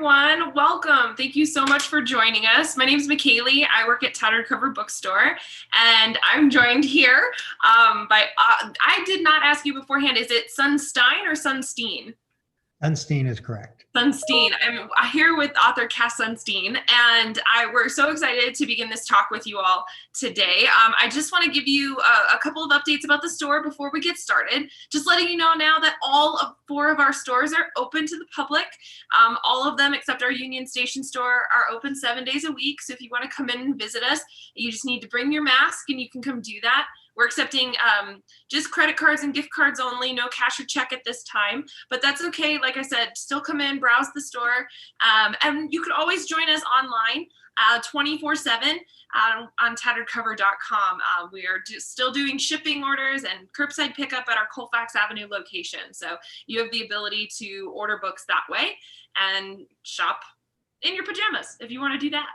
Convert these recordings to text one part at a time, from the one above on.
everyone. Welcome. Thank you so much for joining us. My name is McKaylee. I work at Tattered Cover Bookstore, and I'm joined here by, I did not ask you beforehand, is it Sunstein or Sunstein? Sunstein is correct. Sunstein. I'm here with author Cass Sunstein, and we're so excited to begin this talk with you all today. I just want to give you a couple of updates about the store before we get started. Just letting you know now that all 4 of our stores are open to the public. All of them except our Union Station store are open 7 days a week. So if you want to come in and visit us, you just need to bring your mask and you can come do that. We're accepting just credit cards and gift cards only, no cash or check at this time, but that's okay. Like I said, still come in, browse the store, and you could always join us online 24/7 on tatteredcover.com. We are still doing shipping orders and curbside pickup at our Colfax Avenue location. So you have the ability to order books that way and shop in your pajamas if you want to do that.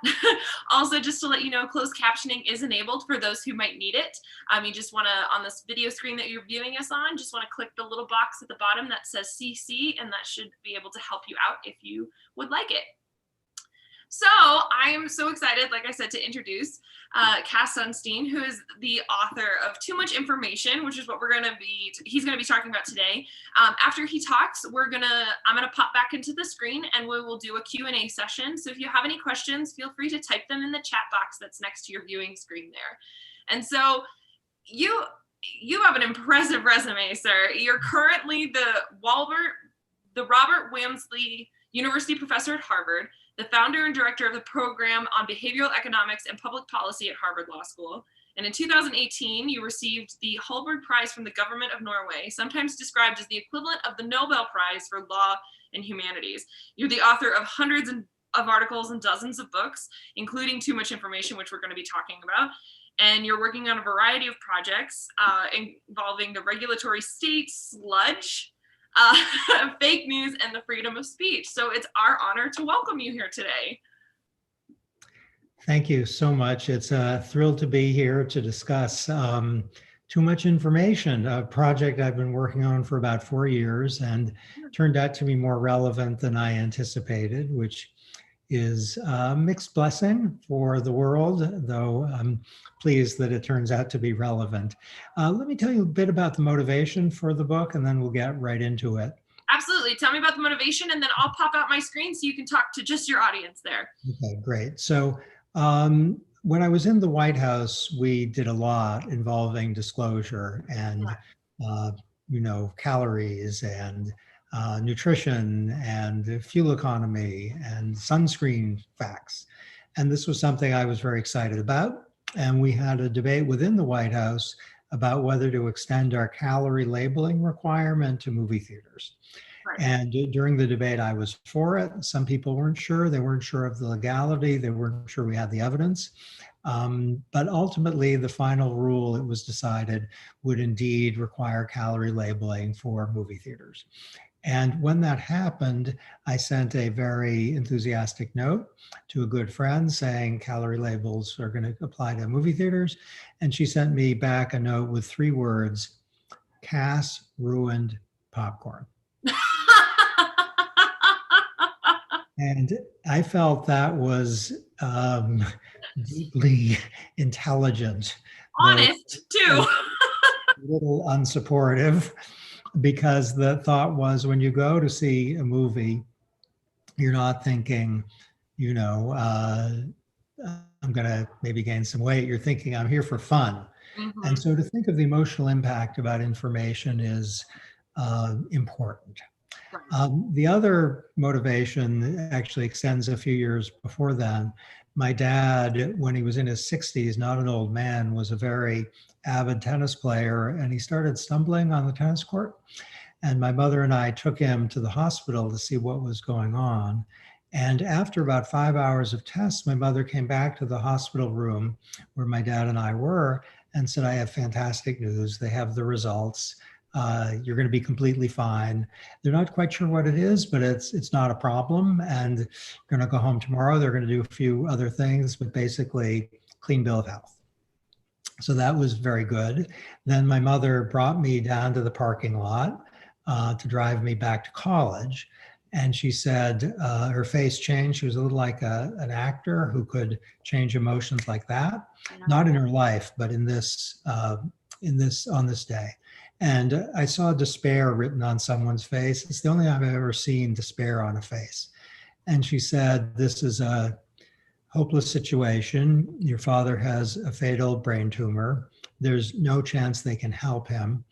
Also, just to let you know, closed captioning is enabled for those who might need it. You just want to, on this video screen that you're viewing us on, just want to click the little box at the bottom that says CC, and that should be able to help you out if you would like it. So I am so excited, like I said, to introduce Cass Sunstein, who is the author of Too Much Information, which is what he's going to be talking about today. After he talks, I'm going to pop back into the screen and we will do a Q&A session. So if you have any questions, feel free to type them in the chat box that's next to your viewing screen there. And so you have an impressive resume, sir. You're currently the Robert Walmsley University Professor at Harvard, the founder and director of the program on behavioral economics and public policy at Harvard Law School. And in 2018, you received the Holberg Prize from the government of Norway, sometimes described as the equivalent of the Nobel Prize for Law and Humanities. You're the author of hundreds of articles and dozens of books, including Too Much Information, which we're going to be talking about. And you're working on a variety of projects involving the regulatory state, sludge, fake news, and the freedom of speech. So it's our honor to welcome you here today. Thank you so much. It's a thrill to be here to discuss Too Much Information, a project I've been working on for about 4 years and turned out to be more relevant than I anticipated, which is a mixed blessing for the world, though I'm pleased that it turns out to be relevant. Let me tell you a bit about the motivation for the book, and then we'll get right into it. Absolutely. Tell me about the motivation, and then I'll pop out my screen so you can talk to just your audience there. Okay, great. So when I was in the White House, we did a lot involving disclosure and, calories and nutrition and fuel economy and sunscreen facts. And this was something I was very excited about. And we had a debate within the White House about whether to extend our calorie labeling requirement to movie theaters. Right. And during the debate, I was for it. Some people weren't sure. They weren't sure of the legality. They weren't sure we had the evidence. But ultimately, the final rule, it was decided, would indeed require calorie labeling for movie theaters. And when that happened, I sent a very enthusiastic note to a good friend saying calorie labels are going to apply to movie theaters. And she sent me back a note with 3 words: Cass ruined popcorn. And I felt that was deeply intelligent. Honest, too. A little unsupportive. Because the thought was, when you go to see a movie, you're not thinking, I'm going to maybe gain some weight. You're thinking, I'm here for fun. Mm-hmm. And so to think of the emotional impact about information is important. The other motivation actually extends a few years before then. My dad, when he was in his 60s, not an old man, was a very avid tennis player, and he started stumbling on the tennis court. And my mother and I took him to the hospital to see what was going on. And after about 5 hours of tests, my mother came back to the hospital room where my dad and I were and said, I have fantastic news. They have the results. You're going to be completely fine. They're not quite sure what it is, but it's not a problem. And you're going to go home tomorrow. They're going to do a few other things, but basically clean bill of health. So that was very good. Then my mother brought me down to the parking lot to drive me back to college. And she said her face changed. She was a little like an actor who could change emotions like that. Yeah. Not in her life, but in this on this day. And I saw despair written on someone's face. It's the only time I've ever seen despair on a face. And she said, "This is a hopeless situation. Your father has a fatal brain tumor. There's no chance they can help him.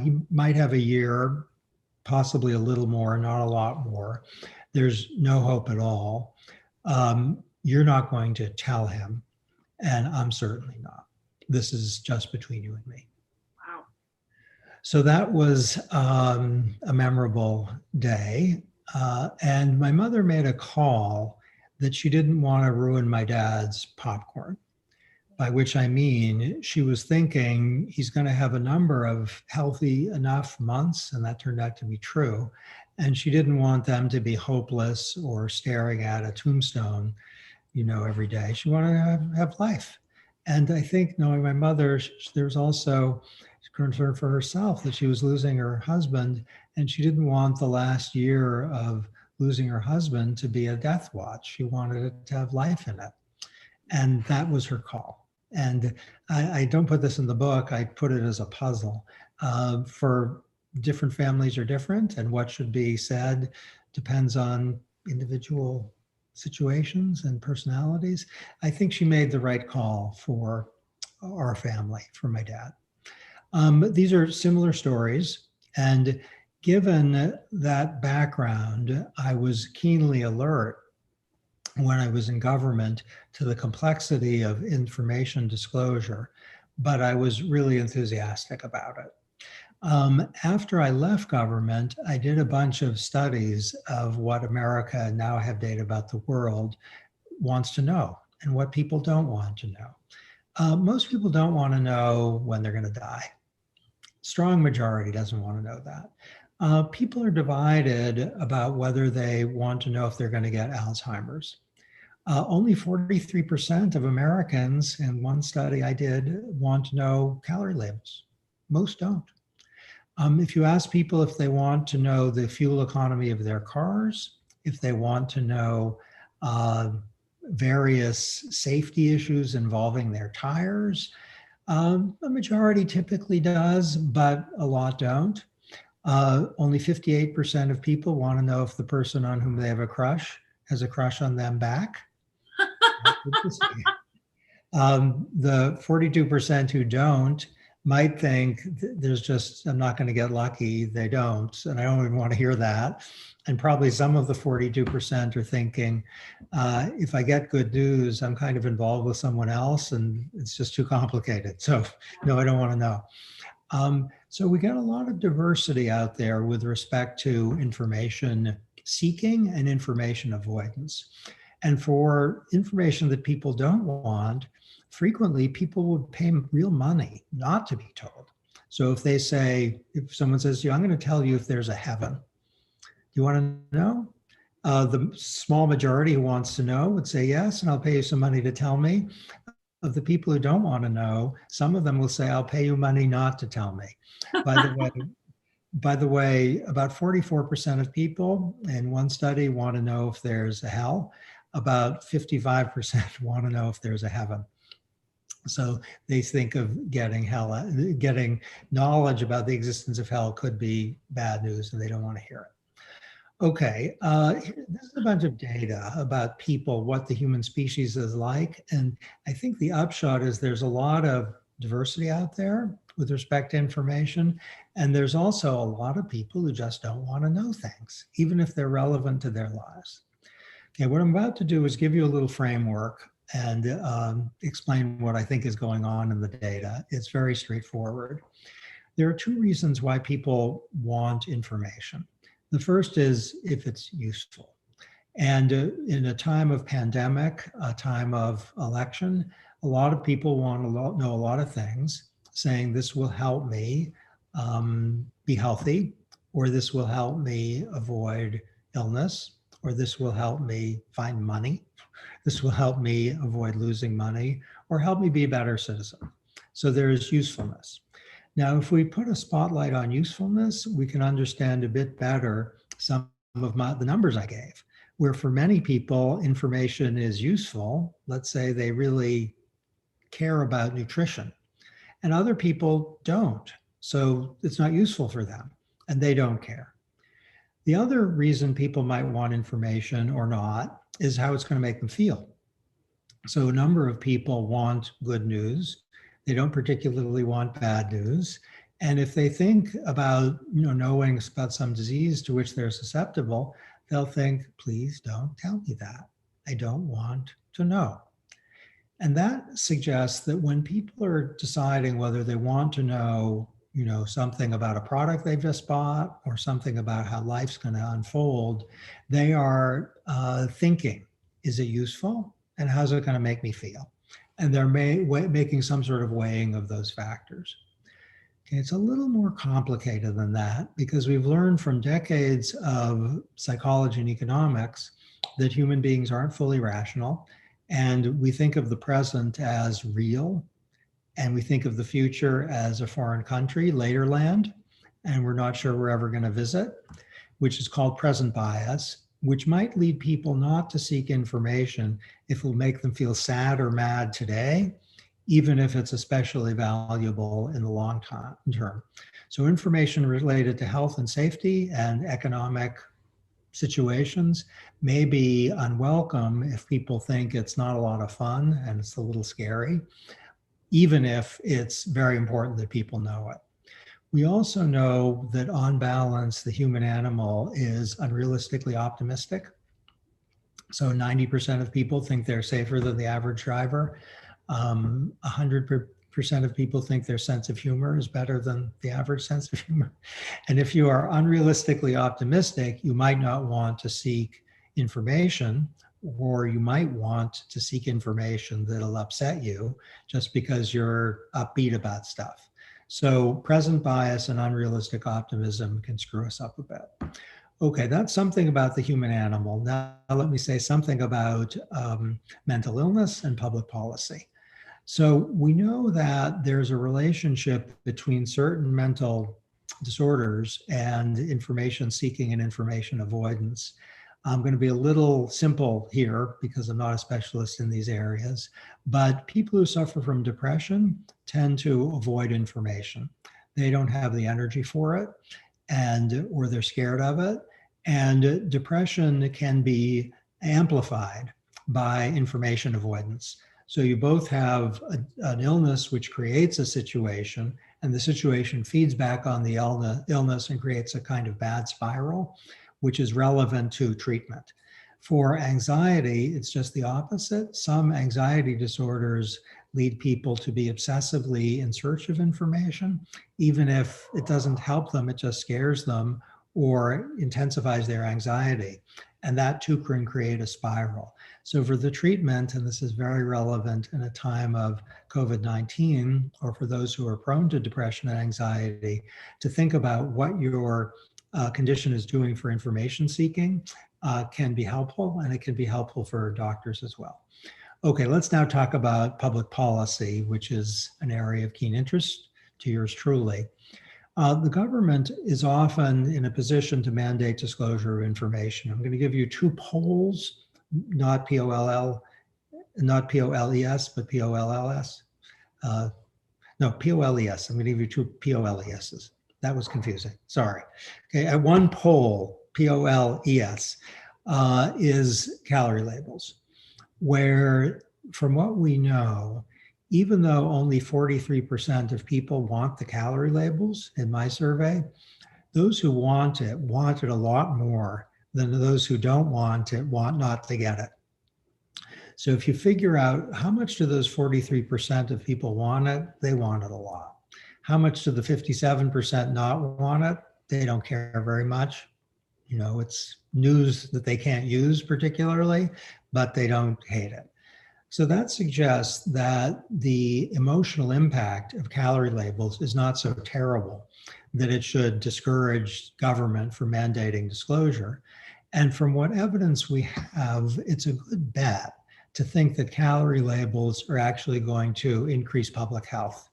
He might have a year, possibly a little more, not a lot more. There's no hope at all. You're not going to tell him, and I'm certainly not. This is just between you and me." Wow. So that was a memorable day. And my mother made a call that she didn't want to ruin my dad's popcorn, by which I mean she was thinking he's going to have a number of healthy enough months, and that turned out to be true. And she didn't want them to be hopeless or staring at a tombstone, every day. She wanted to have life. And I think, knowing my mother, there's also concern for herself that she was losing her husband, and she didn't want the last year of losing her husband to be a death watch. She wanted it to have life in it. And that was her call. And I don't put this in the book, I put it as a puzzle. For different families are different, and what should be said depends on individual situations and personalities. I think she made the right call for our family, for my dad. These are similar stories, and given that background, I was keenly alert when I was in government to the complexity of information disclosure, but I was really enthusiastic about it. After I left government, I did a bunch of studies of what America, and now I have data about the world, wants to know and what people don't want to know. Most people don't want to know when they're going to die. Strong majority doesn't want to know that. People are divided about whether they want to know if they're going to get Alzheimer's. Only 43% of Americans, in one study I did, want to know calorie labels. Most don't. If you ask people if they want to know the fuel economy of their cars, if they want to know various safety issues involving their tires, a majority typically does, but a lot don't. Only 58% of people want to know if the person on whom they have a crush has a crush on them back. The 42% who don't might think there's just, I'm not going to get lucky. They don't, and I don't even want to hear that. And probably some of the 42% are thinking, if I get good news, I'm kind of involved with someone else and it's just too complicated. So no, I don't want to know. So we get a lot of diversity out there with respect to information seeking and information avoidance. And for information that people don't want, frequently people would pay real money not to be told. So if they say, if someone says to you, I'm going to tell you if there's a heaven, do you want to know? The small majority who wants to know would say yes, and I'll pay you some money to tell me. Of the people who don't want to know, some of them will say, I'll pay you money not to tell me. By the way, about 44% of people in one study want to know if there's a hell. About 55% want to know if there's a heaven. So they think of getting knowledge about the existence of hell could be bad news, and they don't want to hear it. Okay, this is a bunch of data about people, what the human species is like. And I think the upshot is there's a lot of diversity out there with respect to information. And there's also a lot of people who just don't want to know things, even if they're relevant to their lives. Okay, what I'm about to do is give you a little framework and explain what I think is going on in the data. It's very straightforward. There are two reasons why people want information. The first is if it's useful. And in a time of pandemic, a time of election, a lot of people want to know a lot of things, saying this will help me be healthy, or this will help me avoid illness, or this will help me find money. This will help me avoid losing money, or help me be a better citizen. So there is usefulness. Now, if we put a spotlight on usefulness, we can understand a bit better some of the numbers I gave, where for many people, information is useful. Let's say they really care about nutrition, and other people don't. So it's not useful for them, and they don't care. The other reason people might want information or not is how it's going to make them feel. So a number of people want good news. They don't particularly want bad news. And if they think about, knowing about some disease to which they're susceptible, they'll think, please don't tell me that. I don't want to know. And that suggests that when people are deciding whether they want to know, something about a product they've just bought or something about how life's going to unfold, they are thinking, is it useful? And how's it going to make me feel? And they're making some sort of weighing of those factors. Okay, it's a little more complicated than that because we've learned from decades of psychology and economics that human beings aren't fully rational. And we think of the present as real, and we think of the future as a foreign country, later land, and we're not sure we're ever going to visit, which is called present bias, which might lead people not to seek information if it will make them feel sad or mad today, even if it's especially valuable in the long term. So information related to health and safety and economic situations may be unwelcome if people think it's not a lot of fun and it's a little scary, even if it's very important that people know it. We also know that on balance, the human animal is unrealistically optimistic. So 90% of people think they're safer than the average driver. 100% of people think their sense of humor is better than the average sense of humor. And if you are unrealistically optimistic, you might not want to seek information, or you might want to seek information that'll upset you just because you're upbeat about stuff. So present bias and unrealistic optimism can screw us up a bit. Okay, that's something about the human animal. Now let me say something about mental illness and public policy. So we know that there's a relationship between certain mental disorders and information seeking and information avoidance. I'm going to be a little simple here because I'm not a specialist in these areas, but people who suffer from depression tend to avoid information. They don't have the energy for it, or they're scared of it. And depression can be amplified by information avoidance. So you both have an illness which creates a situation, and the situation feeds back on the illness and creates a kind of bad spiral, which is relevant to treatment. For anxiety, it's just the opposite. Some anxiety disorders lead people to be obsessively in search of information. Even if it doesn't help them, it just scares them or intensifies their anxiety. And that too can create a spiral. So for the treatment, and this is very relevant in a time of COVID-19, or for those who are prone to depression and anxiety, to think about what your condition is doing for information seeking can be helpful, and it can be helpful for doctors as well. Okay, let's now talk about public policy, which is an area of keen interest to yours truly. The government is often in a position to mandate disclosure of information. I'm going to give you two polls, not P-O-L-L, not P-O-L-E-S, but P-O-L-L-S. No, P-O-L-E-S. I'm going to give you two P-O-L-E-S's. That was confusing. Sorry. Okay, at one poll, P-O-L-E-S, is calorie labels, where from what we know, even though only 43% of people want the calorie labels in my survey, those who want it a lot more than those who don't want it want not to get it. So if you figure out how much do those 43% of people want it, they want it a lot. How much do the 57% not want it? They don't care very much. It's news that they can't use particularly, but they don't hate it. So that suggests that the emotional impact of calorie labels is not so terrible that it should discourage government from mandating disclosure. And from what evidence we have, it's a good bet to think that calorie labels are actually going to increase public health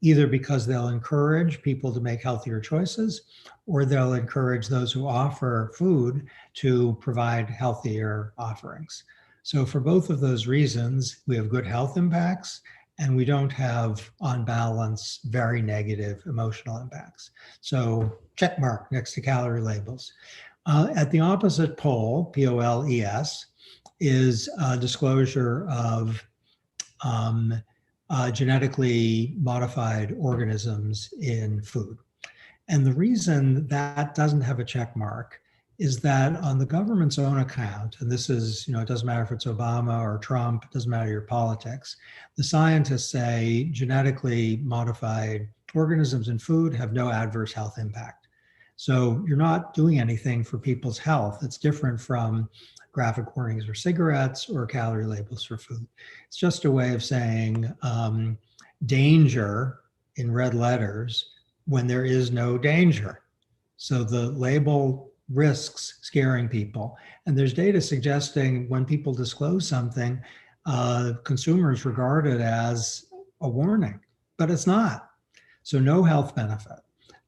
either because they'll encourage people to make healthier choices, or they'll encourage those who offer food to provide healthier offerings. So for both of those reasons, we have good health impacts, and we don't have, on balance, very negative emotional impacts. So check mark next to calorie labels. At the opposite pole, POLES, is a disclosure of genetically modified organisms in food. And the reason that doesn't have a check mark is that on the government's own account, and this is, it doesn't matter if it's Obama or Trump, it doesn't matter your politics, the scientists say genetically modified organisms in food have no adverse health impact. So you're not doing anything for people's health. It's different from graphic warnings for cigarettes or calorie labels for food. It's just a way of saying danger in red letters when there is no danger. So the label risks scaring people. And there's data suggesting when people disclose something, consumers regard it as a warning, but it's not. So no health benefit.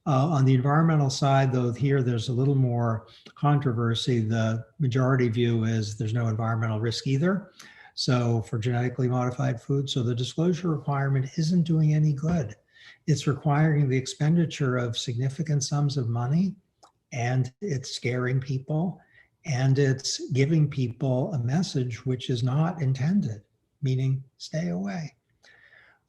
On the environmental side, though, here there's a little more controversy. The majority view is there's no environmental risk either. So for genetically modified food, so the disclosure requirement isn't doing any good. It's requiring the expenditure of significant sums of money, and it's scaring people, and it's giving people a message which is not intended, meaning stay away.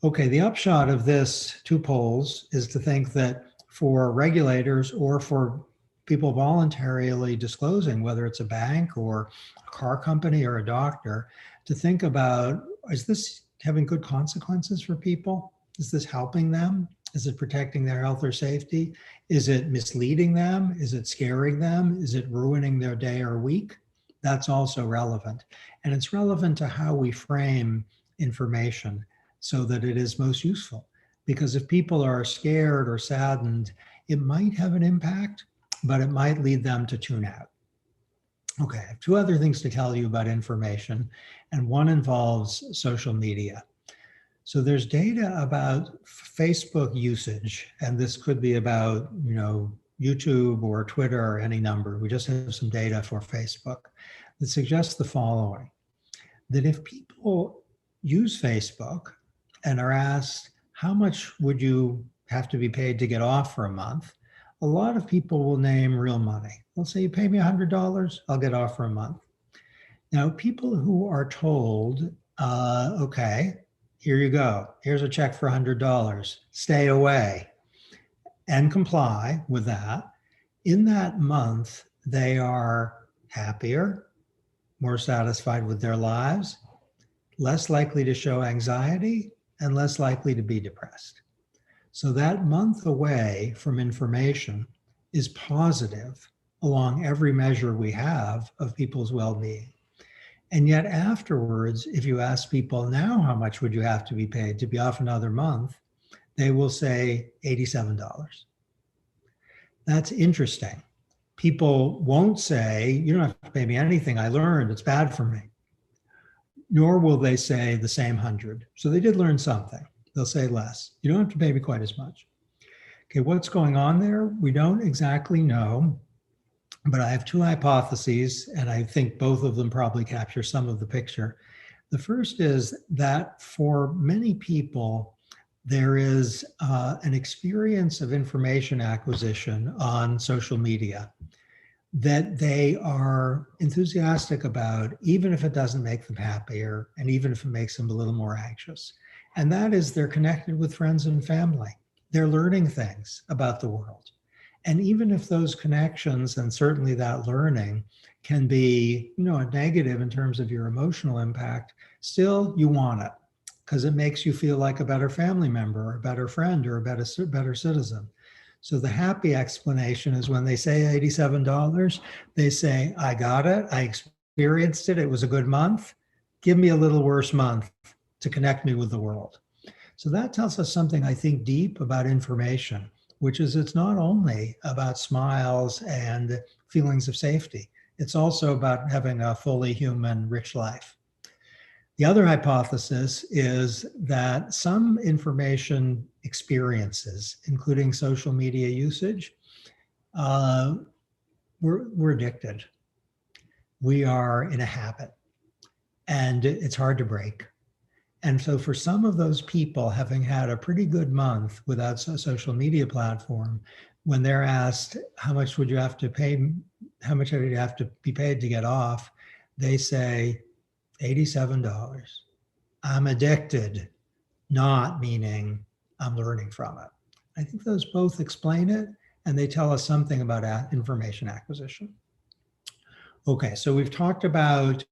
Okay, the upshot of this two poles is to think that for regulators or for people voluntarily disclosing, whether it's a bank or a car company or a doctor, to think about, is this having good consequences for people? Is this helping them? Is it protecting their health or safety? Is it misleading them? Is it scaring them? Is it ruining their day or week? That's also relevant. And it's relevant to how we frame information so that it is most useful. Because if people are scared or saddened, it might have an impact, but it might lead them to tune out. Okay, I have two other things to tell you about information, and one involves social media. So there's data about Facebook usage, and this could be about, YouTube or Twitter or any number. We just have some data for Facebook that suggests the following, that if people use Facebook and are asked, how much would you have to be paid to get off for a month? A lot of people will name real money. They'll say, you pay me $100, I'll get off for a month. Now, people who are told, okay, here you go, here's a check for $100, stay away, and comply with that, in that month, they are happier, more satisfied with their lives, less likely to show anxiety, and less likely to be depressed. So that month away from information is positive along every measure we have of people's well-being. And yet afterwards, if you ask people now, how much would you have to be paid to be off another month? They will say $87. That's interesting. People won't say, you don't have to pay me anything, I learned, it's bad for me. Nor will they say the same 100. So they did learn something. They'll say less. You don't have to pay me quite as much. Okay, what's going on there? We don't exactly know, but I have two hypotheses, and I think both of them probably capture some of the picture. The first is that for many people, there is an experience of information acquisition on social media that they are enthusiastic about, even if it doesn't make them happier, and even if it makes them a little more anxious. And that is they're connected with friends and family. They're learning things about the world. And even if those connections, and certainly that learning, can be, a negative in terms of your emotional impact, still you want it because it makes you feel like a better family member or a better friend or a better citizen. So the happy explanation is when they say $87, they say, I got it, I experienced it, it was a good month. Give me a little worse month to connect me with the world. So that tells us something, I think, deep about information, which is it's not only about smiles and feelings of safety, it's also about having a fully human, rich life. The other hypothesis is that some information experiences, including social media usage, we're addicted. We are in a habit, and it's hard to break. And so for some of those people, having had a pretty good month without a social media platform, when they're asked, how much would you have to pay, how much would you have to be paid to get off, they say, $87. I'm addicted, not meaning I'm learning from it. I think those both explain it, and they tell us something about information acquisition. Okay, so we've talked about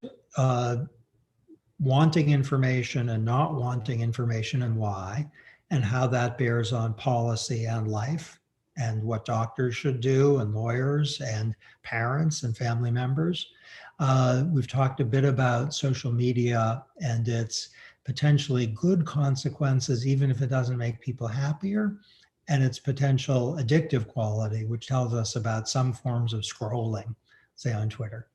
wanting information and not wanting information and why, and how that bears on policy and life, and what doctors should do, and lawyers, and parents, and family members. We've talked a bit about social media and its potentially good consequences, even if it doesn't make people happier, and its potential addictive quality, which tells us about some forms of scrolling, say on Twitter.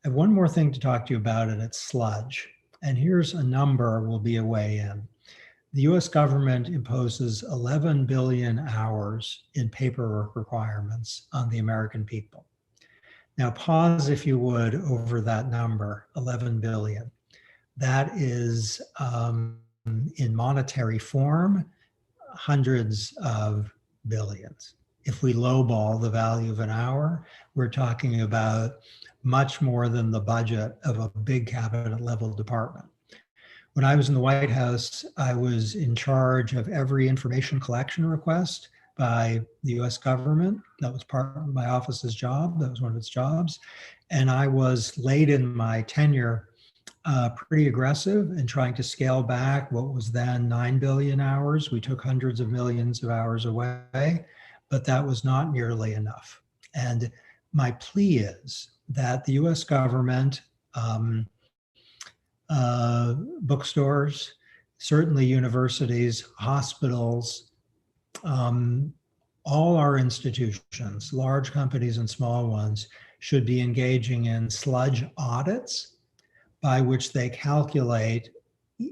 I have one more thing to talk to you about, and it's sludge. And here's a number will be a way in. The US government imposes 11 billion hours in paperwork requirements on the American people. Now pause, if you would, over that number, 11 billion. That is, in monetary form, hundreds of billions. If we lowball the value of an hour, we're talking about much more than the budget of a big cabinet level department. When I was in the White House, I was in charge of every information collection request by the US government. That was part of my office's job. That was one of its jobs. And I was late in my tenure, pretty aggressive in trying to scale back what was then 9 billion hours. We took hundreds of millions of hours away, but that was not nearly enough. And my plea is that the US government, bookstores, certainly universities, hospitals, all our institutions, large companies and small ones, should be engaging in sludge audits by which they calculate,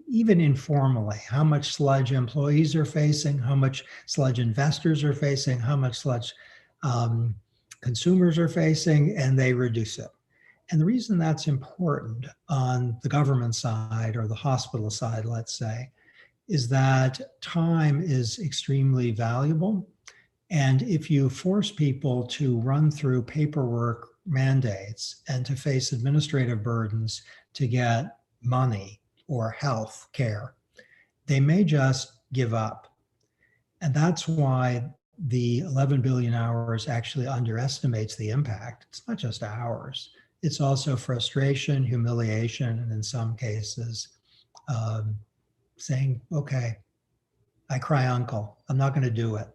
even informally, how much sludge employees are facing, how much sludge investors are facing, how much sludge consumers are facing, and they reduce it. And the reason that's important on the government side or the hospital side, let's say, is that time is extremely valuable. And if you force people to run through paperwork mandates and to face administrative burdens to get money or health care, they may just give up. And that's why the 11 billion hours actually underestimates the impact. It's not just hours. It's also frustration, humiliation, and in some cases, saying, okay, I cry uncle, I'm not going to do it.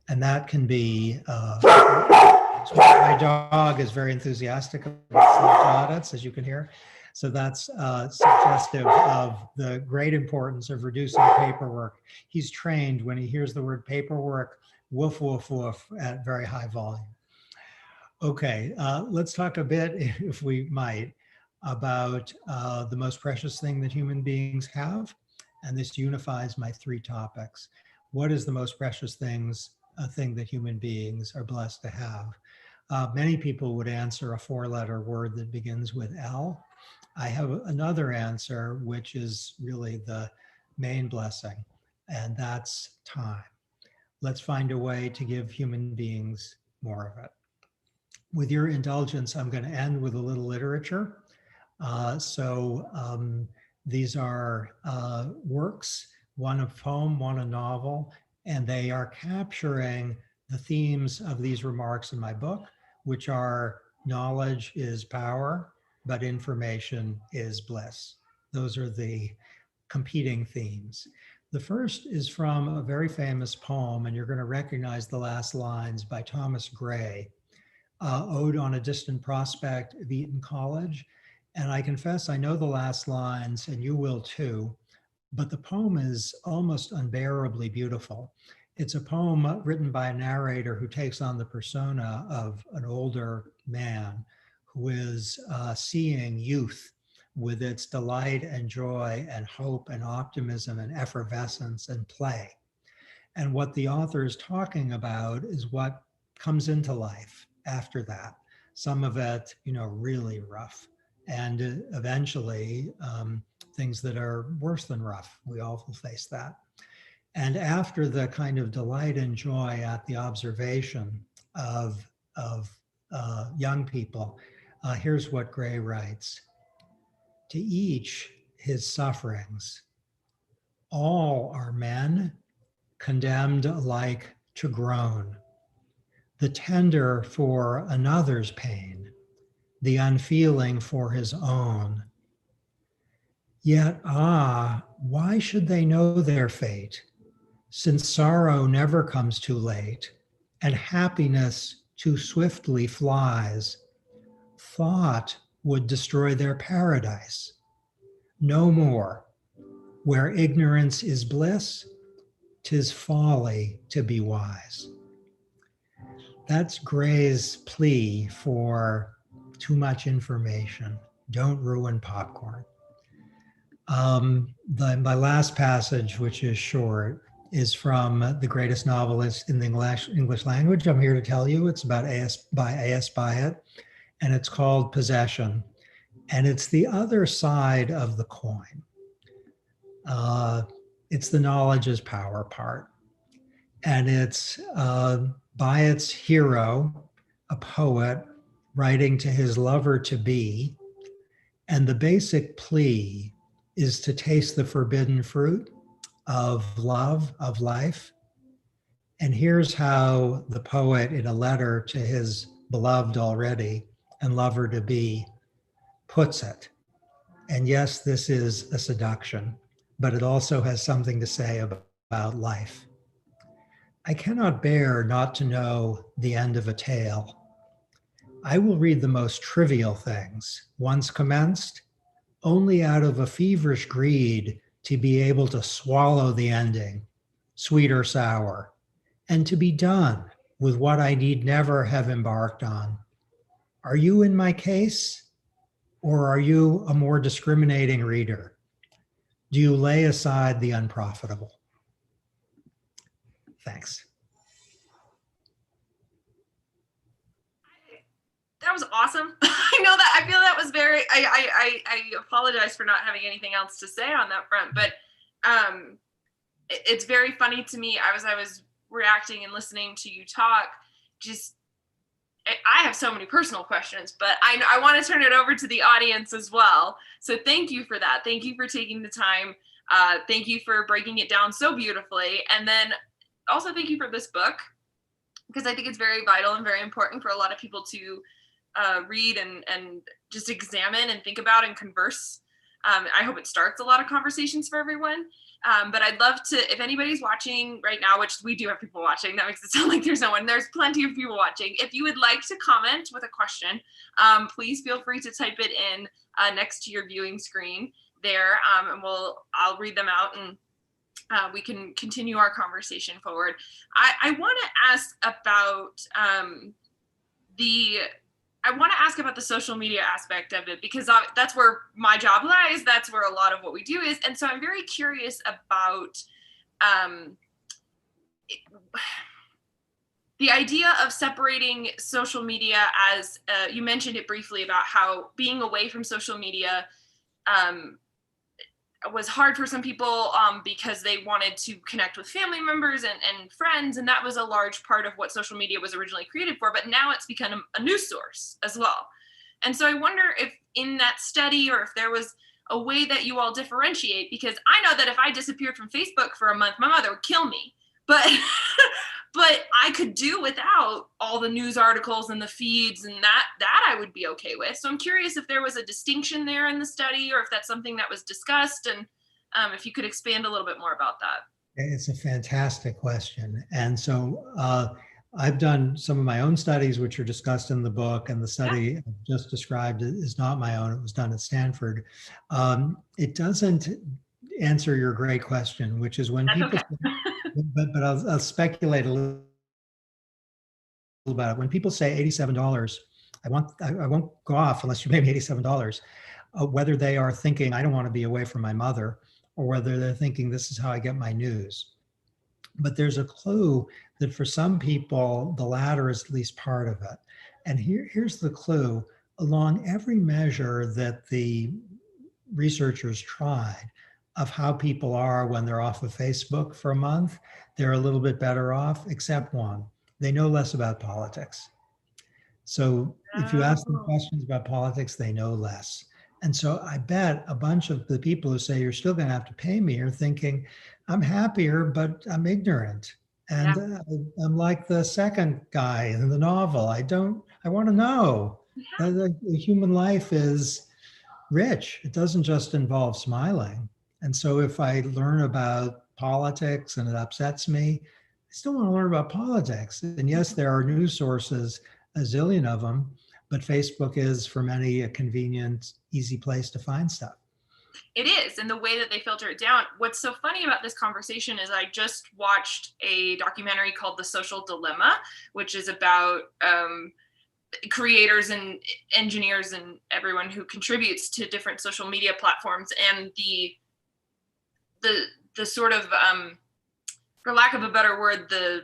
And that can be, my dog is very enthusiastic about sludge audits, as you can hear. So that's suggestive of the great importance of reducing paperwork. He's trained when he hears the word paperwork, woof, woof, woof, at very high volume. Okay, let's talk a bit, if we might, about the most precious thing that human beings have. And this unifies my three topics. What is the most precious thing that human beings are blessed to have? Many people would answer a four-letter word that begins with L. I have another answer, which is really the main blessing, and that's time. Let's find a way to give human beings more of it. With your indulgence, I'm going to end with a little literature. These are works, one a poem, one a novel, and they are capturing the themes of these remarks in my book, which are knowledge is power, but information is bliss. Those are the competing themes. The first is from a very famous poem, and you're going to recognize the last lines, by Thomas Gray, Ode on a Distant Prospect of Eton College. And I confess I know the last lines, and you will too, but the poem is almost unbearably beautiful. It's a poem written by a narrator who takes on the persona of an older man who is seeing youth with its delight and joy and hope and optimism and effervescence and play. And what the author is talking about is what comes into life after that. Some of it, really rough. And eventually, things that are worse than rough. We all will face that. And after the kind of delight and joy at the observation of young people, here's what Gray writes. To each his sufferings. All are men, condemned alike to groan. The tender for another's pain, the unfeeling for his own. Yet, why should they know their fate, since sorrow never comes too late, and happiness too swiftly flies? Thought would destroy their paradise. No more. Where ignorance is bliss, 'tis folly to be wise. That's Gray's plea for too much information. Don't ruin popcorn. My last passage, which is short, is from the greatest novelist in the English language. I'm here to tell you it's about A.S. Byatt, and it's called Possession. And it's the other side of the coin. It's the knowledge is power part. And it's Byatt's hero, a poet, writing to his lover-to-be. And the basic plea is to taste the forbidden fruit of love, of life. And here's how the poet, in a letter to his beloved already and lover-to-be, puts it. And yes, this is a seduction, but it also has something to say about life. I cannot bear not to know the end of a tale. I will read the most trivial things, once commenced, only out of a feverish greed to be able to swallow the ending, sweet or sour, and to be done with what I need never have embarked on. Are you in my case, or are you a more discriminating reader? Do you lay aside the unprofitable? Thanks. That was awesome. I feel that was very, I apologize for not having anything else to say on that front, but it's very funny to me. I was reacting and listening to you talk. I have so many personal questions, but I want to turn it over to the audience as well. So thank you for that. Thank you for taking the time. Thank you for breaking it down so beautifully. And then also thank you for this book, because I think it's very vital and very important for a lot of people to read and just examine and think about and converse. I hope it starts a lot of conversations for everyone. But I'd love to, if anybody's watching right now, which we do have people watching, that makes it sound like there's no one. There's plenty of people watching. If you would like to comment with a question, please feel free to type it in next to your viewing screen there, and I'll read them out, and we can continue our conversation forward. I want to ask about the social media aspect of it, because that's where my job lies. That's where a lot of what we do is. And so I'm very curious about the idea of separating social media as, you mentioned it briefly about how being away from social media was hard for some people because they wanted to connect with family members and friends. And that was a large part of what social media was originally created for, but now it's become a news source as well. And so I wonder if in that study, or if there was a way that you all differentiate, because I know that if I disappeared from Facebook for a month, my mother would kill me, but but I could do without all the news articles and the feeds, and that I would be okay with. So I'm curious if there was a distinction there in the study, or if that's something that was discussed, and if you could expand a little bit more about that. It's a fantastic question. And so I've done some of my own studies, which are discussed in the book, and the study I just described is not my own. It was done at Stanford. It doesn't answer your great question, which is when That's people, okay. but I'll speculate a little about it. When people say $87, I won't go off unless you pay me $87, whether they are thinking, I don't want to be away from my mother, or whether they're thinking, this is how I get my news. But there's a clue that for some people, the latter is at least part of it. And here's the clue. Along every measure that the researchers tried of how people are when they're off of Facebook for a month, they're a little bit better off, except one. They know less about politics. So if you ask them Oh, questions about politics, they know less. And so I bet a bunch of the people who say you're still going to have to pay me are thinking, I'm happier, but I'm ignorant. yeah. And I'm like the second guy in the novel. I want to know that the human life is rich. It doesn't just involve smiling. And so if I learn about politics and it upsets me, I still want to learn about politics. And yes, there are news sources, a zillion of them, but Facebook is for many a convenient, easy place to find stuff. It is, and the way that they filter it down. What's so funny about this conversation is I just watched a documentary called The Social Dilemma, which is about creators and engineers and everyone who contributes to different social media platforms, and the sort of for lack of a better word, the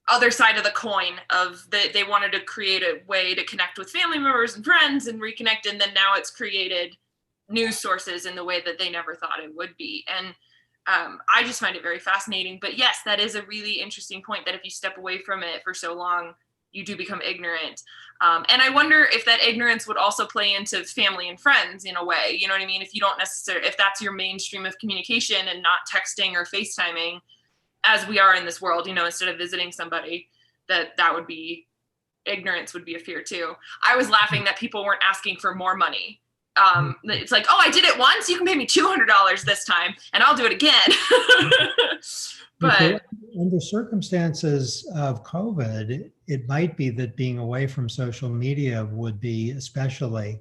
other side of the coin of they wanted to create a way to connect with family members and friends and reconnect, and then now it's created news sources in the way that they never thought it would be. And I just find it very fascinating. But yes, that is a really interesting point, that if you step away from it for so long, you do become ignorant. And I wonder if that ignorance would also play into family and friends in a way. You know what I mean? If you don't necessarily, if that's your mainstream of communication and not texting or FaceTiming, as we are in this world, you know, instead of visiting somebody, that would be, ignorance would be a fear too. I was laughing that people weren't asking for more money. It's like, oh, I did it once, you can pay me $200 this time and I'll do it again. But under circumstances of COVID, it might be that being away from social media would be especially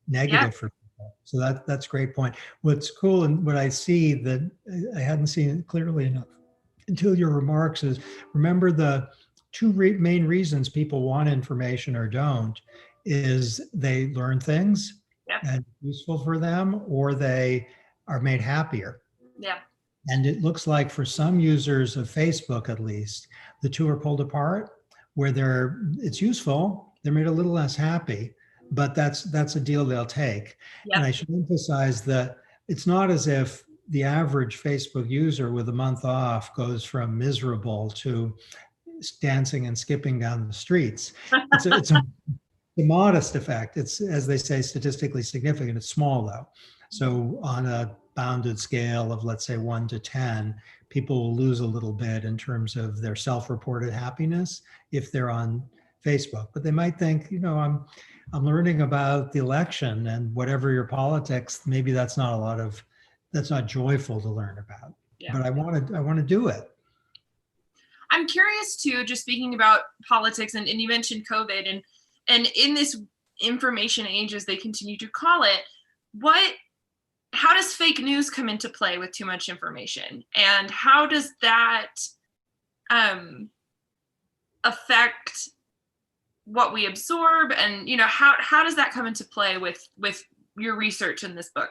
negative yeah, for people. So that's a great point. What's cool and what I see that I hadn't seen it clearly enough until your remarks is, remember the two main reasons people want information or don't is they learn things yeah, and useful for them, or they are made happier. yeah, And it looks like for some users of Facebook, at least, the two are pulled apart, where it's useful, they're made a little less happy, but that's a deal they'll take. yeah, And I should emphasize that it's not as if the average Facebook user with a month off goes from miserable to dancing and skipping down the streets. It's a modest effect. It's, as they say, statistically significant. It's small though. So on a bounded scale of, let's say, 1 to 10, people will lose a little bit in terms of their self-reported happiness if they're on Facebook. But they might think, I'm learning about the election, and whatever your politics, maybe that's not joyful to learn about. yeah. But I want to do it. I'm curious too, just speaking about politics, and you mentioned COVID, and in this information age, as they continue to call it, how does fake news come into play with too much information? And how does that affect what we absorb? And, how does that come into play with your research in this book?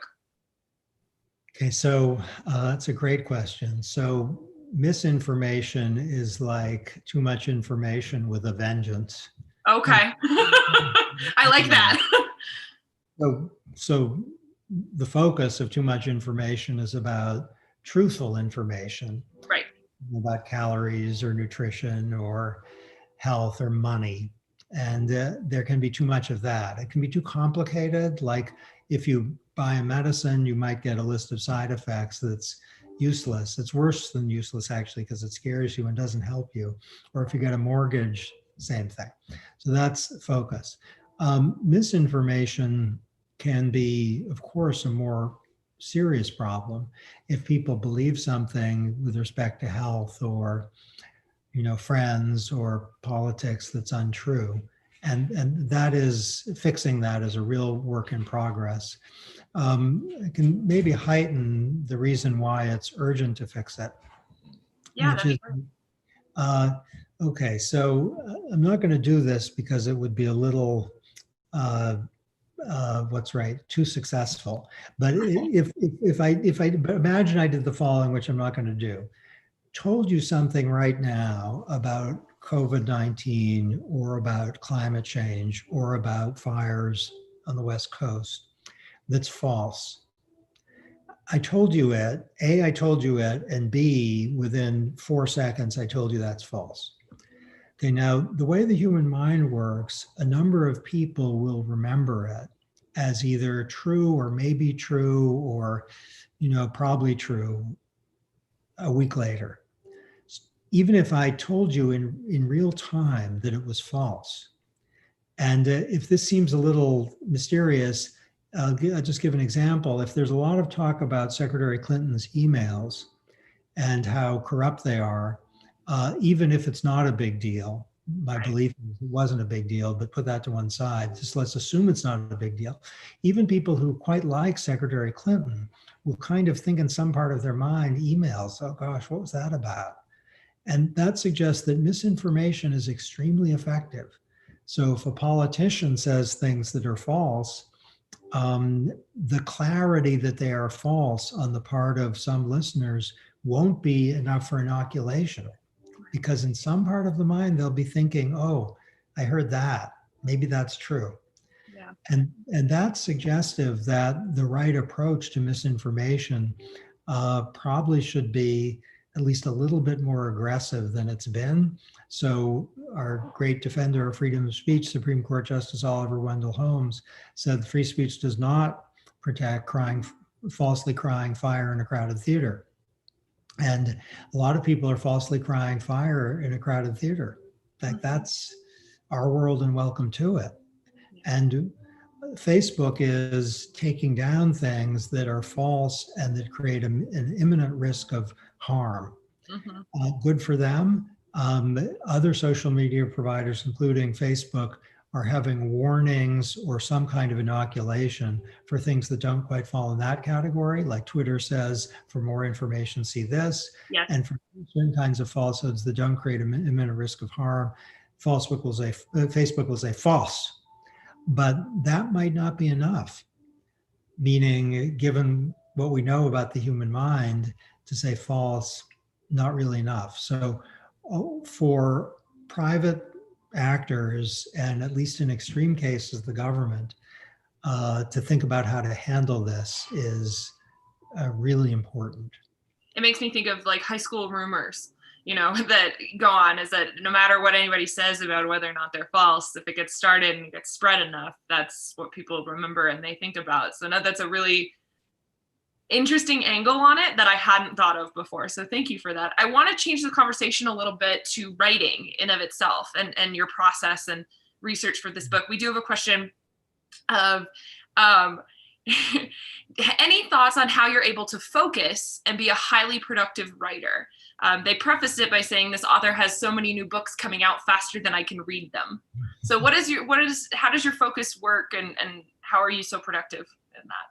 Okay, so that's a great question. So misinformation is like too much information with a vengeance. Okay. I like that. So the focus of too much information is about truthful information, Right. about calories or nutrition or health or money. And there can be too much of that. It can be too complicated. Like if you buy a medicine, you might get a list of side effects that's useless. It's worse than useless, actually, because it scares you and doesn't help you. Or if you get a mortgage, same thing. So that's focus. Misinformation can be, of course, a more serious problem if people believe something with respect to health or friends or politics that's untrue. And that is, fixing that is a real work in progress. It can maybe heighten the reason why it's urgent to fix it. Yeah. Which is, okay, so I'm not going to do this because it would be a little, too successful. But if I imagine I did the following, which I'm not going to do. told you something right now about COVID-19 or about climate change or about fires on the West Coast that's false, I told you it, A, I told you it, and B, within 4 seconds, I told you that's false. Okay, now the way the human mind works, a number of people will remember it as either true or maybe true or, probably true a week later. Even if I told you in real time that it was false. And if this seems a little mysterious, I'll just give an example. If there's a lot of talk about Secretary Clinton's emails and how corrupt they are, even if it's not a big deal, my belief is it wasn't a big deal, but put that to one side. Just let's assume it's not a big deal. Even people who quite like Secretary Clinton will kind of think in some part of their mind, emails, oh gosh, what was that about? And that suggests that misinformation is extremely effective. So if a politician says things that are false, the clarity that they are false on the part of some listeners won't be enough for inoculation, because in some part of the mind, they'll be thinking, oh, I heard that. Maybe that's true. Yeah. And that's suggestive that the right approach to misinformation probably should be at least a little bit more aggressive than it's been. So our great defender of freedom of speech, Supreme Court Justice Oliver Wendell Holmes, said free speech does not protect falsely crying fire in a crowded theater. And a lot of people are falsely crying fire in a crowded theater. In fact, that's our world and welcome to it. And Facebook is taking down things that are false and that create an imminent risk of harm. Good for them. Other social media providers, including Facebook, are having warnings or some kind of inoculation for things that don't quite fall in that category. Like Twitter says, for more information, see this. Yes. And for certain kinds of falsehoods that don't create an imminent risk of harm, Facebook will say false. But that might not be enough, meaning given what we know about the human mind, to say false, not really enough. So for private actors, and at least in extreme cases, the government, to think about how to handle this is really important. It makes me think of like high school rumors, that go on, is that no matter what anybody says about whether or not they're false, if it gets started and gets spread enough, that's what people remember and they think about. So now that's a really interesting angle on it that I hadn't thought of before. So thank you for that. I want to change the conversation a little bit to writing in of itself and your process and research for this book. We do have a question of any thoughts on how you're able to focus and be a highly productive writer? They prefaced it by saying this author has so many new books coming out faster than I can read them. So how does your focus work, and how are you so productive in that?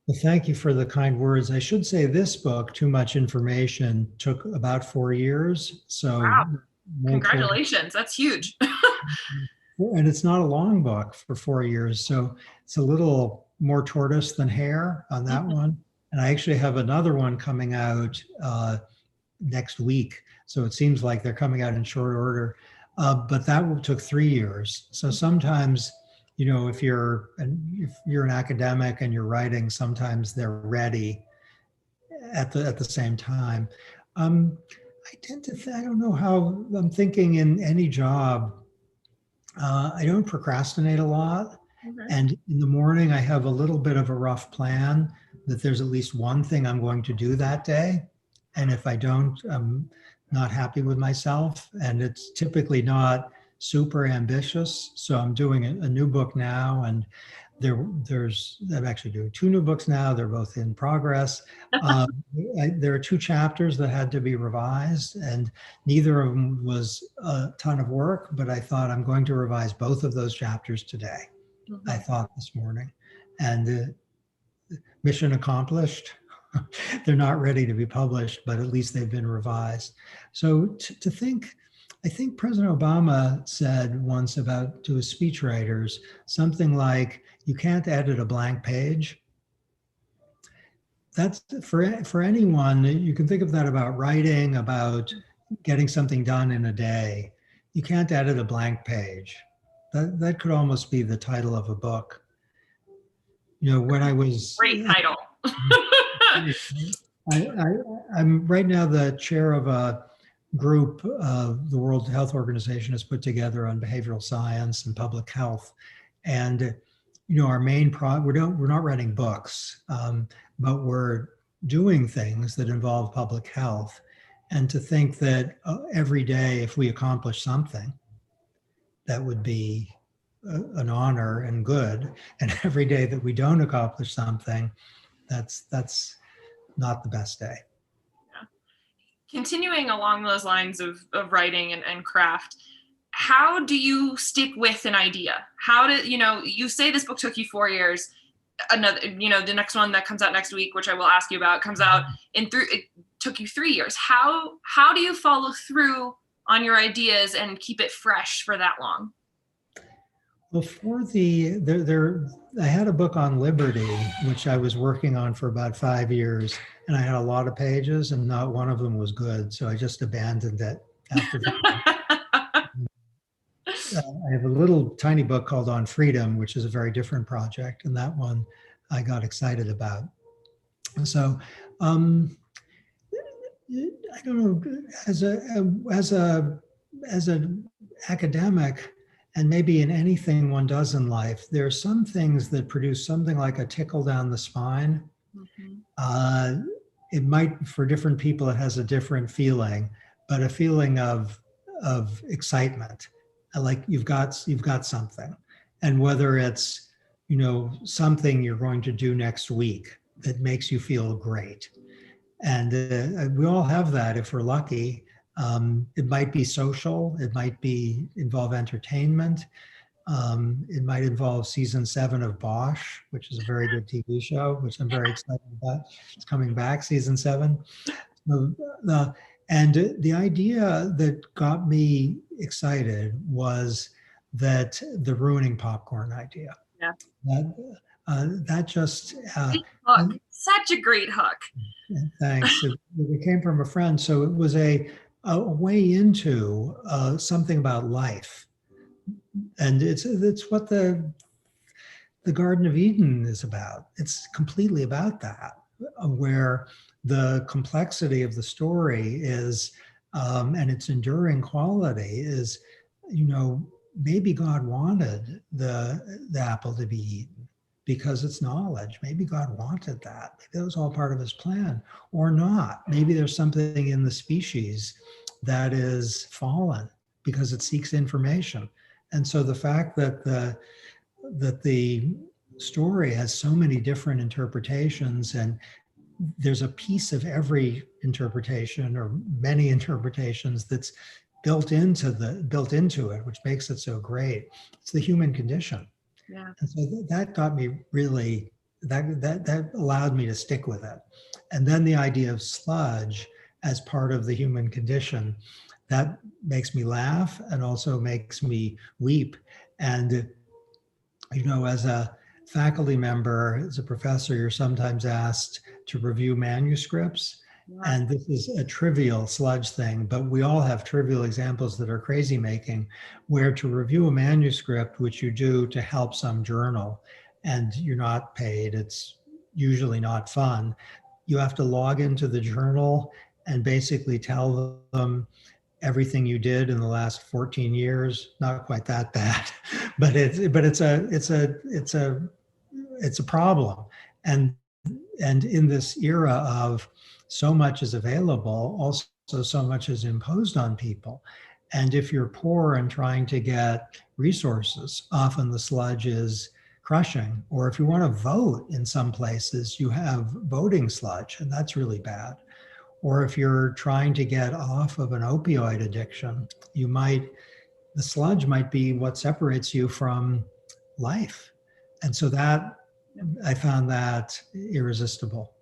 Well, thank you for the kind words. I should say this book, Too Much Information, took about 4 years. So wow. Congratulations. That's huge. And it's not a long book for 4 years. So it's a little more tortoise than hare on that one. And I actually have another one coming out next week. So it seems like they're coming out in short order. But that took 3 years. So sometimes, if you're an academic and you're writing, sometimes they're ready at the same time. I tend to, I don't know how I'm thinking in any job. I don't procrastinate a lot. Okay. And in the morning, I have a little bit of a rough plan that there's at least one thing I'm going to do that day. And if I don't, I'm not happy with myself. And it's typically not super ambitious. So I'm doing a new book now, and I'm actually doing 2 new books now. They're both in progress. There are 2 chapters that had to be revised, and neither of them was a ton of work, but I thought I'm going to revise both of those chapters today. I thought this morning, and mission accomplished. They're not ready to be published, but at least they've been revised. So I think President Obama said once to his speechwriters, something like, you can't edit a blank page. that's for anyone. You can think of that about writing, about getting something done in a day. You can't edit a blank page. That could almost be the title of a book. When I was Great title. I'm right now the chair of a group the World Health Organization has put together on behavioral science and public health. And our main we're not writing books, but we're doing things that involve public health. And to think that every day, if we accomplish something, that would be an honor and good. And every day that we don't accomplish something, that's not the best day. Continuing along those lines of writing and craft, how do you stick with an idea? How do you say this book took you 4 years? Another, the next one that comes out next week, which I will ask you about, comes out it took you 3 years. How do you follow through on your ideas and keep it fresh for that long? Well, I had a book on liberty, which I was working on for about 5 years, and I had a lot of pages, and not one of them was good, so I just abandoned it after. I have a little tiny book called On Freedom, which is a very different project, and that one I got excited about. So, I don't know, as an academic, and maybe in anything one does in life, there are some things that produce something like a tickle down the spine. Mm-hmm. It might, for different people, it has a different feeling, but a feeling of excitement, like you've got something. And whether it's, something you're going to do next week that makes you feel great. And we all have that if we're lucky. It might be social, it might involve entertainment. It might involve season 7 of Bosch, which is a very good TV show, which I'm very excited about. It's coming back, season 7. And the idea that got me excited was that the ruining popcorn idea. Yeah. That just hook. Such a great hook. Thanks. It came from a friend, so it was a way into something about life, and it's what the Garden of Eden is about. It's completely about that, where the complexity of the story is, and its enduring quality is, maybe God wanted the apple to be eaten because it's knowledge. Maybe God wanted that. Maybe that was all part of his plan, or not. Maybe there's something in the species that is fallen because it seeks information. And so the fact that the story has so many different interpretations, and there's a piece of every interpretation or many interpretations that's built into it, which makes it so great. It's the human condition. Yeah. And so that got me really, that allowed me to stick with it. And then the idea of sludge as part of the human condition, that makes me laugh and also makes me weep. And, as a faculty member, as a professor, you're sometimes asked to review manuscripts. Yeah. And this is a trivial sludge thing, but we all have trivial examples that are crazy making, where to review a manuscript, which you do to help some journal, and you're not paid, it's usually not fun. You have to log into the journal and basically tell them everything you did in the last 14 years. Not quite that bad, but it's a problem. And in this era of so much is available, also so much is imposed on people. And if you're poor and trying to get resources, often the sludge is crushing. Or if you want to vote in some places, you have voting sludge, and that's really bad. Or if you're trying to get off of an opioid addiction, the sludge might be what separates you from life. And so I found that irresistible.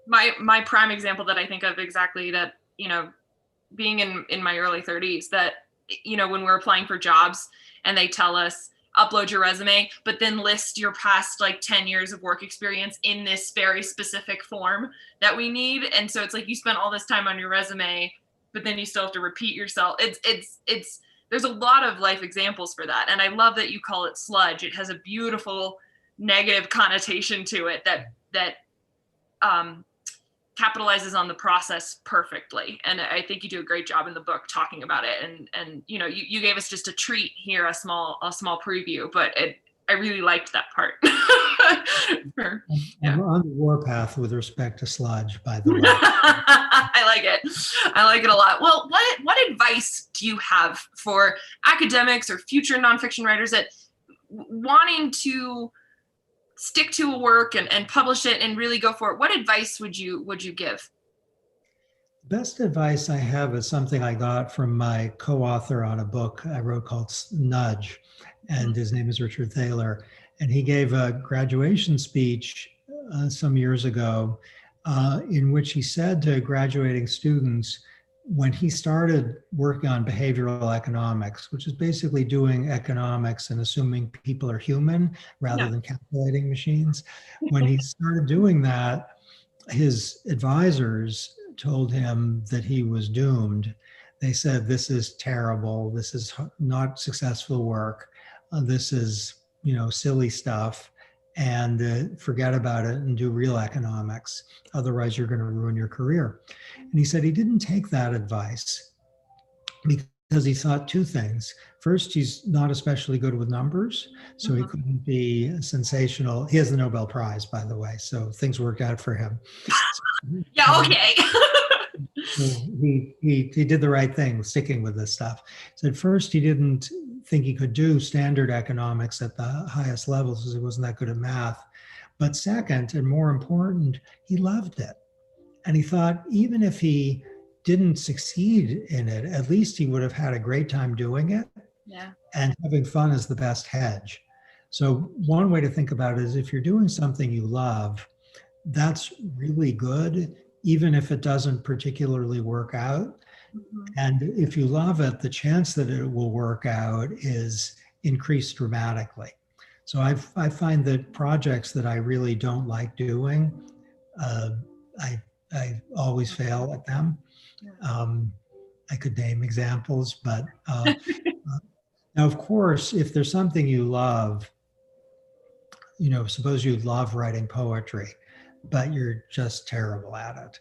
My prime example that I think of exactly, that, being in my early 30s, that, when we're applying for jobs and they tell us, upload your resume, but then list your past like 10 years of work experience in this very specific form that we need. And so it's like you spent all this time on your resume, but then you still have to repeat yourself. It's there's a lot of life examples for that. And I love that you call it sludge. It has a beautiful negative connotation to it that capitalizes on the process perfectly. And I think you do a great job in the book talking about it. And you know, you gave us just a treat here, a small preview, but I really liked that part. I'm on the warpath with respect to sludge, by the way. I like it. I like it a lot. Well, what advice do you have for academics or future nonfiction writers that wanting to stick to a work and publish it and really go for it? What advice would you give? Best advice I have is something I got from my co-author on a book I wrote called Nudge, and his name is Richard Thaler. And he gave a graduation speech some years ago in which he said to graduating students, when he started working on behavioral economics, which is basically doing economics and assuming people are human rather than calculating machines, when he started doing that, his advisors told him that he was doomed. They said, this is terrible. This is not successful work. This is, silly stuff, and forget about it and do real economics. Otherwise, you're going to ruin your career. And he said he didn't take that advice because he thought two things. First, he's not especially good with numbers, so he couldn't be sensational. He has the Nobel Prize, by the way, so things worked out for him. Yeah, okay. So he did the right thing, sticking with this stuff. So at first, he didn't think he could do standard economics at the highest levels because he wasn't that good at math. But second, and more important, he loved it. And he thought, even if he didn't succeed in it, at least he would have had a great time doing it. Yeah. And having fun is the best hedge. So one way to think about it is if you're doing something you love, that's really good, even if it doesn't particularly work out. And if you love it, the chance that it will work out is increased dramatically. So I find that projects that I really don't like doing, I always fail at them. I could name examples, but now, of course, if there's something you love, suppose you love writing poetry, but you're just terrible at it.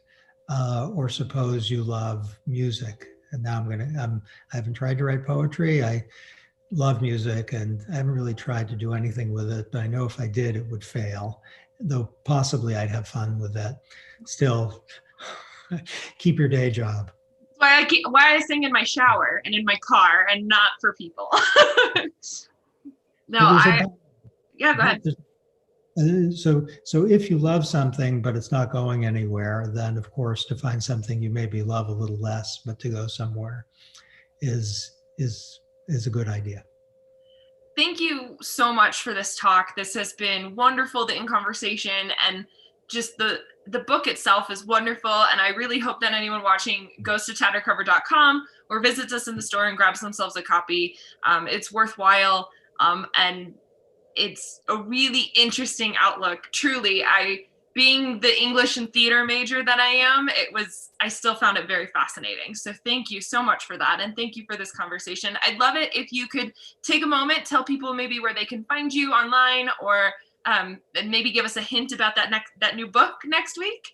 Or suppose you love music, and now I haven't tried to write poetry. I love music, and I haven't really tried to do anything with it, but I know if I did, it would fail, though possibly I'd have fun with it. Still, keep your day job. Why I sing in my shower and in my car and not for people. No, go ahead. So if you love something, but it's not going anywhere, then of course, to find something you maybe love a little less, but to go somewhere is a good idea. Thank you so much for this talk. This has been wonderful, the in-conversation, and just the book itself is wonderful. And I really hope that anyone watching goes to tattercover.com or visits us in the store and grabs themselves a copy. It's worthwhile. And it's a really interesting outlook. Truly, being the English and theater major that I am, I still found it very fascinating. So thank you so much for that. And thank you for this conversation. I'd love it if you could take a moment, tell people maybe where they can find you online, or and maybe give us a hint about that new book next week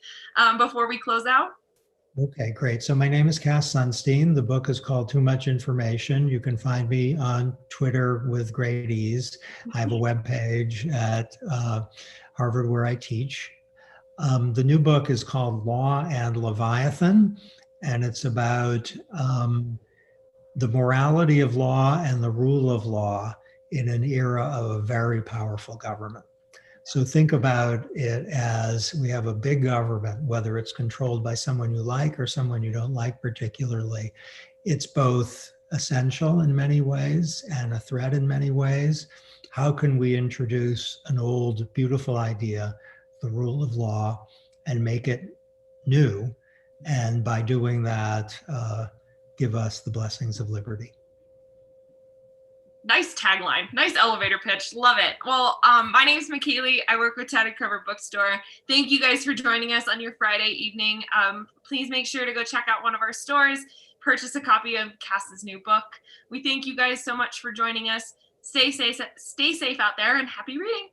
before we close out. Okay, great. So my name is Cass Sunstein. The book is called Too Much Information. You can find me on Twitter with great ease. I have a webpage at Harvard where I teach. The new book is called Law and Leviathan, and it's about the morality of law and the rule of law in an era of a very powerful government. So think about it as we have a big government, whether it's controlled by someone you like or someone you don't like particularly. It's both essential in many ways and a threat in many ways. How can we introduce an old, beautiful idea, the rule of law, and make it new? And by doing that, give us the blessings of liberty. Nice tagline. Nice elevator pitch. Love it. Well, my name is McKaylee. I work with Tattered Cover Bookstore. Thank you guys for joining us on your Friday evening. Please make sure to go check out one of our stores, purchase a copy of Cass's new book. We thank you guys so much for joining us. Stay safe out there, and happy reading.